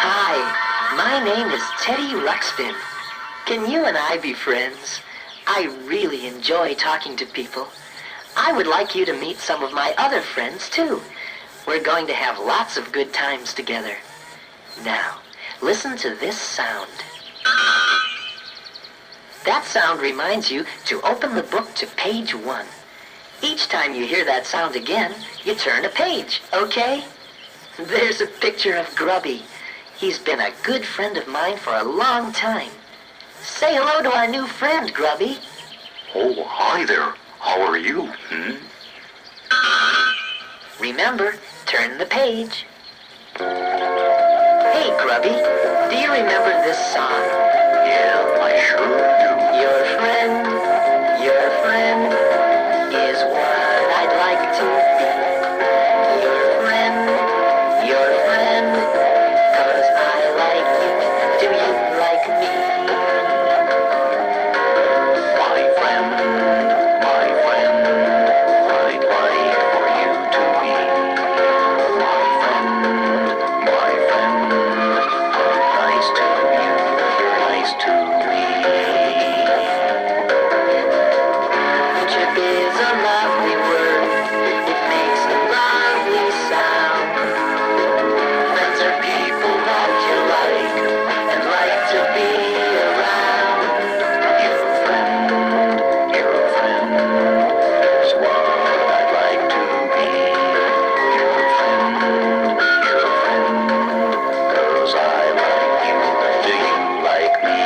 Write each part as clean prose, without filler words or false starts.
Hi, my name is Teddy Ruxpin. Can you and I be friends? I really enjoy talking to people. I would like you to meet some of my other friends, too. We're going to have lots of good times together. Now, listen to this sound. That sound reminds you to open the book to page 1. Each time you hear that sound again, you turn a page, okay? There's a picture of Grubby. He's been a good friend of mine for a long time. Say hello to our new friend, Grubby. Oh, hi there. How are you? Remember, turn the page. Hey, Grubby, do you remember this song? Yeah, I sure do. Your friend is what I'd like to be. Your friend, 'cause I like you. Do you like me? My friend, I'd like for you to be. My friend, I'm nice to you, you're nice to me. Friendship is a lovely word. It makes a lovely sound. Friends are people that you like and like to be around. Your friend is what I'd like to be. Your friend, 'cause I like you. Do you like me?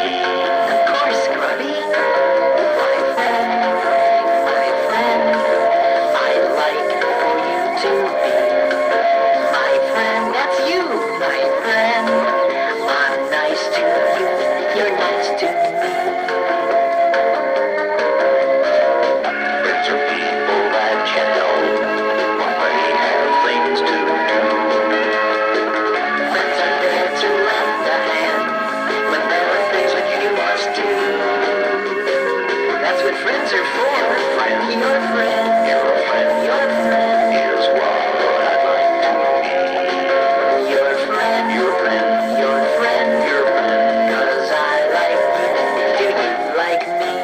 Of course, Grubby. My friend, I'd like for you to be. My friend, that's you, my friend. I'm nice to you, you're nice to me. Friends are people that you know when they have things to do. Friends are there to lend a hand when there are things that you must do. That's what friends are for. Your friend Is what I'd like to be. Your friend, 'cause I like you. Do you like me?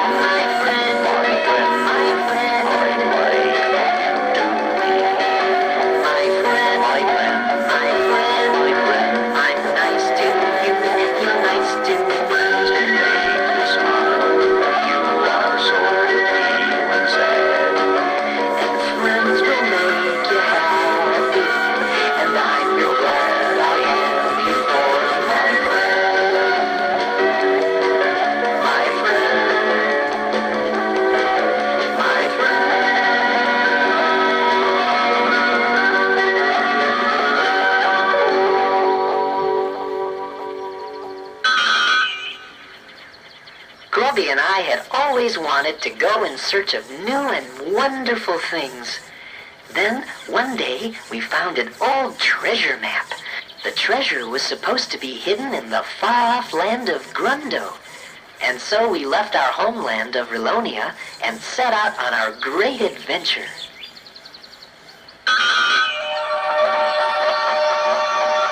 My friend, I'd like to be. my friend, I'm nice to you, you're nice to me. To make you smile, you are so pretty when sad. And friends will make you happy, and I'm real glad I have you for my friend. My friend. Grubby and I had always wanted to go in search of new and wonderful things. Then, one day, we found an old treasure map. The treasure was supposed to be hidden in the far-off land of Grundo. And so we left our homeland of Relonia and set out on our great adventure.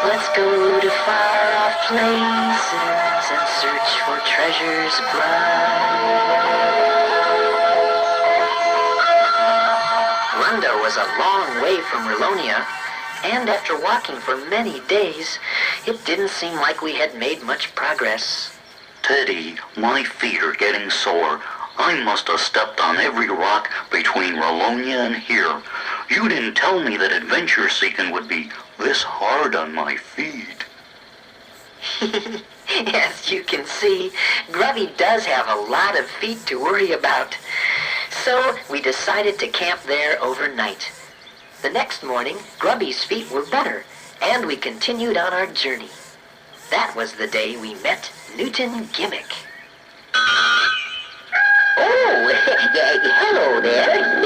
Let's go to far-off places and search for treasures bright. Grundo was a long way from Relonia, and after walking for many days, it didn't seem like we had made much progress. Teddy, my feet are getting sore. I must have stepped on every rock between Relonia and here. You didn't tell me that adventure seeking would be this hard on my feet. As you can see, Grubby does have a lot of feet to worry about. So we decided to camp there overnight. The next morning, Grubby's feet were better, and we continued on our journey. That was the day we met Newton Gimmick. Oh, hello there.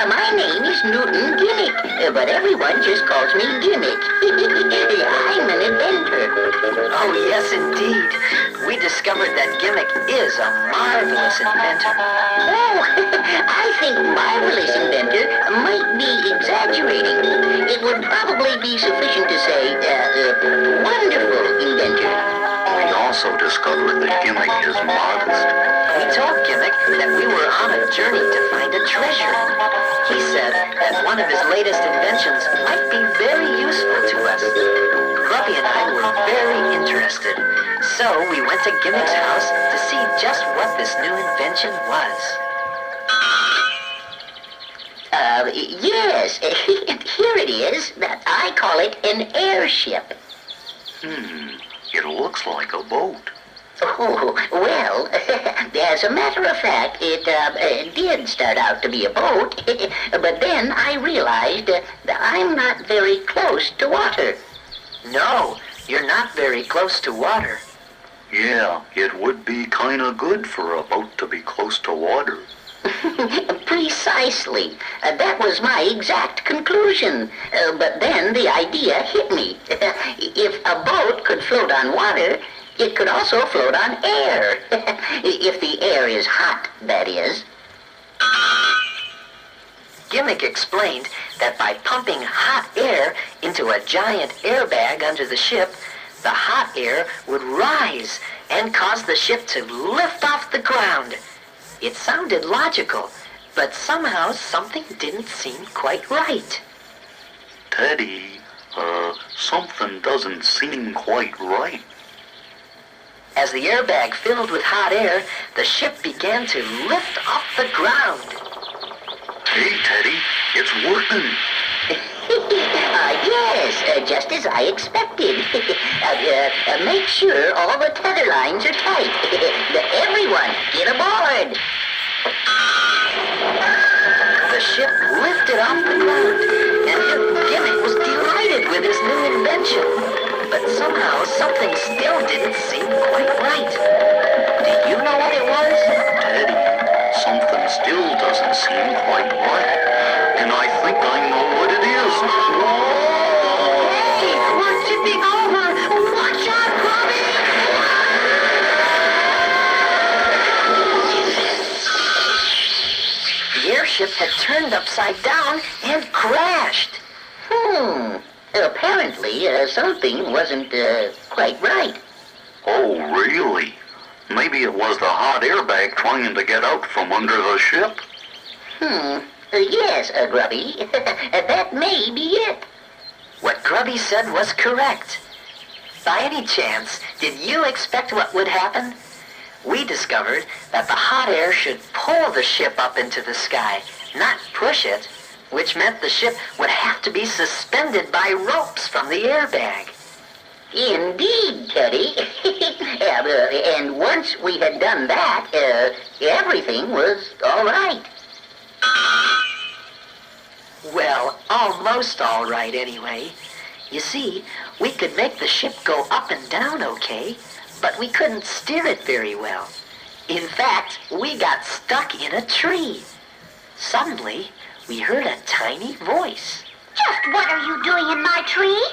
My name is Newton Gimmick, but everyone just calls me Gimmick. I'm an inventor. Oh, yes, indeed. We we discovered that Gimmick is a marvelous inventor. Oh, I think marvelous inventor might be exaggerating. It would probably be sufficient to say wonderful inventor. We also discovered that Gimmick is modest. We told Gimmick that we were on a journey to find a treasure. He said that one of his latest inventions might be very useful to us. Grubby and I were very interested, so we went to Gimmick's house to see just what this new invention was. Yes, here it is. I call it an airship. It looks like a boat. Oh, well, as a matter of fact, it did start out to be a boat, but then I realized that I'm not very close to water. No, you're not very close to water. Yeah, it would be kinda good for a boat to be close to water. Precisely. That was my exact conclusion. But then the idea hit me. If a boat could float on water, it could also float on air. If the air is hot, that is. Gimmick explained that by pumping hot air into a giant airbag under the ship, the hot air would rise and cause the ship to lift off the ground. It sounded logical, but somehow something didn't seem quite right. Teddy, something doesn't seem quite right. As the airbag filled with hot air, the ship began to lift off the ground. Hey, Teddy, it's working. Yes, just as I expected. Make sure all the tether lines are tight. Everyone, get aboard. The ship lifted off the ground, and Gimmick was delighted with his new invention. But somehow something still didn't seem quite right. Do you know what it was? Teddy, something still doesn't seem quite right. And I think I know what it is. Whoa! Hey, we're tipping over! Watch out, Grubby! The airship had turned upside down and crashed. Apparently, something wasn't quite right. Oh, really? Maybe it was the hot airbag trying to get out from under the ship? Yes, Grubby. That may be it. What Grubby said was correct. By any chance, did you expect what would happen? We discovered that the hot air should pull the ship up into the sky, not push it, which meant the ship would have to be suspended by ropes from the airbag. Indeed, Teddy. And once we had done that, everything was all right. Well, almost all right anyway. You see, we could make the ship go up and down okay, but we couldn't steer it very well. In fact, we got stuck in a tree. Suddenly, we heard a tiny voice. Just what are you doing in my tree?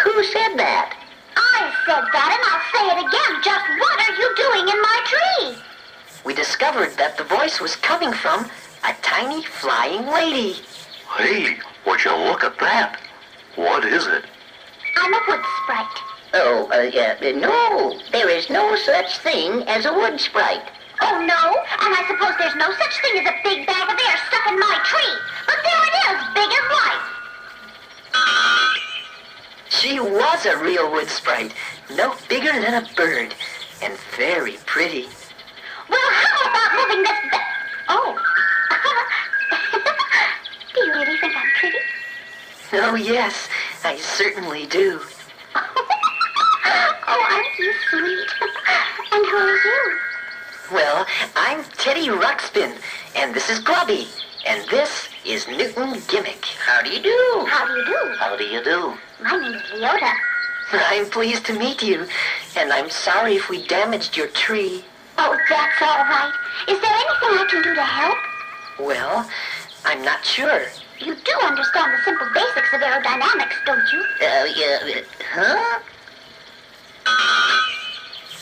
Who said that? I said that and I'll say it again. Just what are you doing in my tree? We discovered that the voice was coming from a tiny flying lady. Hey, would you look at that? What is it? I'm a wood sprite. Oh, no. There is no such thing as a wood sprite. Oh, no? And I suppose there's no such thing as a big bag of air stuck in my tree. But there it is, big as life. She was a real wood sprite, no bigger than a bird, and very pretty. Well, how about moving this Oh. Do you really think I'm pretty? Oh, yes, I certainly do. Oh, aren't you sweet? And who are you? Well, I'm Teddy Ruxpin, and this is Grubby, and this is Newton Gimmick. How do you do? How do you do? How do you do? My name is Leona. I'm pleased to meet you, and I'm sorry if we damaged your tree. Oh, that's all right. Is there anything I can do to help? Well, I'm not sure. You do understand the simple basics of aerodynamics, don't you? Huh?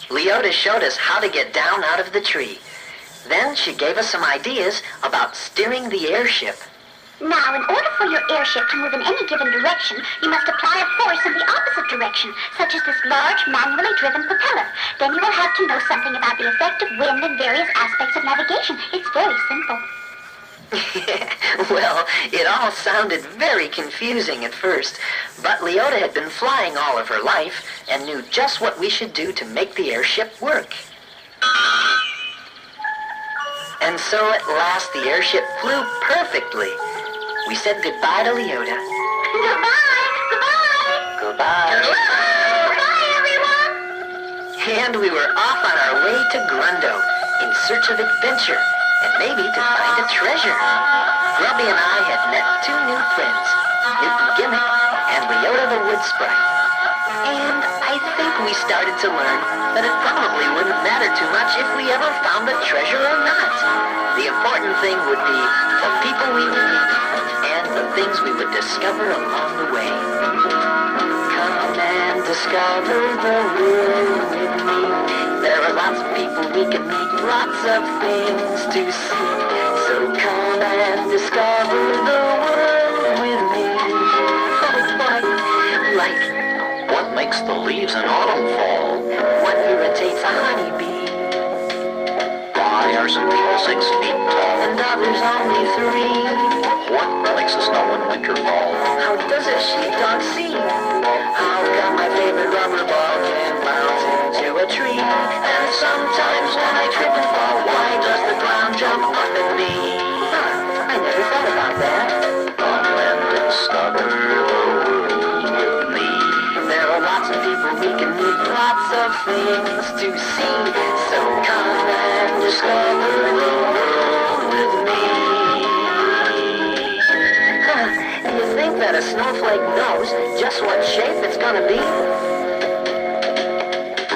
Leona showed us how to get down out of the tree. Then she gave us some ideas about steering the airship. Now, in order for your airship to move in any given direction, you must apply a force in the opposite direction, such as this large, manually driven propeller. Then you will have to know something about the effect of wind and various aspects of navigation. It's very simple. Well, it all sounded very confusing at first, but Leona had been flying all of her life and knew just what we should do to make the airship work. And so at last the airship flew perfectly. We said goodbye to Leona. Goodbye! Goodbye! Goodbye. Goodbye, everyone! And we were off on our way to Grundo in search of adventure and maybe to find a treasure. Grubby and I had met two new friends, Gimmick and Leona the Wood Sprite. And I think we started to learn that it probably wouldn't matter too much if we ever found the treasure or not. The important thing would be the people we would meet and the things we would discover along the way. Come and discover the world with me. There are lots of people we can meet, lots of things to see. So come and discover the world with me. Like What makes the leaves in autumn fall? what irritates a honeybee, Why are some people 6 feet tall? and others only 3. What makes the snow in winter fall? How does a sheepdog see? How come my favorite rubber ball can bounce into a tree? And sometimes when I trip and fall, why does the ground jump up at me? Huh, I never thought about that. Come and discover the world with me. There are lots of people we can meet, lots of things to see. So come and discover the world with me. Huh, do you think that a snowflake knows just what shape it's gonna be?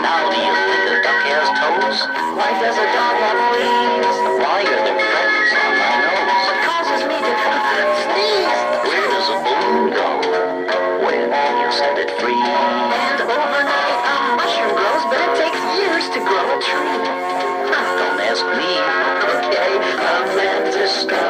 Now do you think a duck has toes? Why does a dog have fleas? Why are there feathers on my nose? What causes me to sneeze? Where does a balloon go when you set it free? And overnight a mushroom grows, but it takes years to grow a tree. Huh, Don't ask me. okay, come and discover